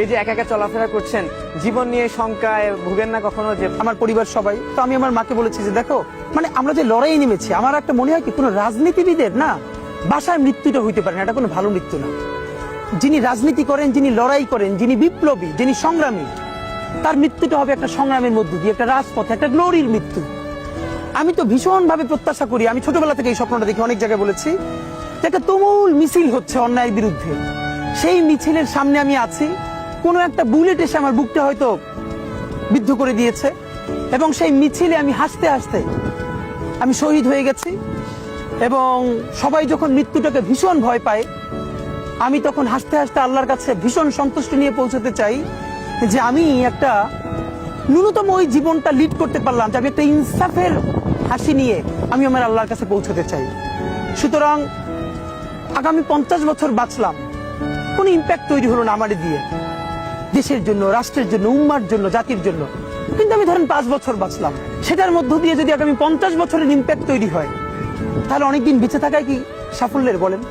এই যে একা একা চলাফেরা করছেন, জীবন নিয়ে শঙ্কায় ভুগেন না কখনো? যে আমার পরিবার সবাই তো, আমি আমার মাকে বলেছি যে দেখো, মানে আমরা যে লড়াই নেমেছি, আমার একটা মনে হয় কি কোনো রাজনীতিবিদের না বাসায় মৃত্যুটা হইতে পারে না, এটা কোনো ভালো মৃত্যু না। যিনি রাজনীতি করেন, যিনি লড়াই করেন, যিনি বিপ্লবী, যিনি সংগ্রামী, তার মৃত্যুটা হবে একটা সংগ্রামের মধ্য দিয়ে, একটা রাজপথে, একটা গ্লোরির মৃত্যু। আমি তো ভীষণ ভাবে প্রত্যাশা করি, আমি ছোটবেলা থেকে এই স্বপ্নটা দেখি, অনেক জায়গায় বলেছি যে একটা তুমুল মিছিল হচ্ছে অন্যায়ের বিরুদ্ধে, সেই মিছিলের সামনে আমি আছি, কোনো একটা বুলেট এসে আমার বুকটা হয়তো বিদ্ধ করে দিয়েছে, এবং সেই মিছিলে আমি হাসতে হাসতে আমি শহীদ হয়ে গেছি। এবং সবাই যখন মৃত্যুটাকে ভীষণ ভয় পায়, আমি তখন হাসতে হাসতে আল্লাহর কাছে ভীষণ সন্তুষ্টি নিয়ে পৌঁছতে চাই যে আমি একটা ন্যূনতম ওই জীবনটা লিড করতে পারলাম, যে আমি একটা ইনসাফের হাসি নিয়ে আমি আমার আল্লাহর কাছে পৌঁছতে চাই। সুতরাং আগামী 50 বছর বাঁচলাম, কোনো ইম্প্যাক্ট তৈরি হলো না আমার দিয়ে, দেশের জন্য, রাষ্ট্রের জন্য, উম্মার জন্য, জাতির জন্য। কিন্তু আমি ধরেন 5 বছর বাঁচলাম, সেটার মধ্য দিয়ে যদি আগামী 50 বছরের ইম্প্যাক্ট তৈরি হয়, তাহলে অনেকদিন বেঁচে থাকায় কি সাফল্যের বলেন?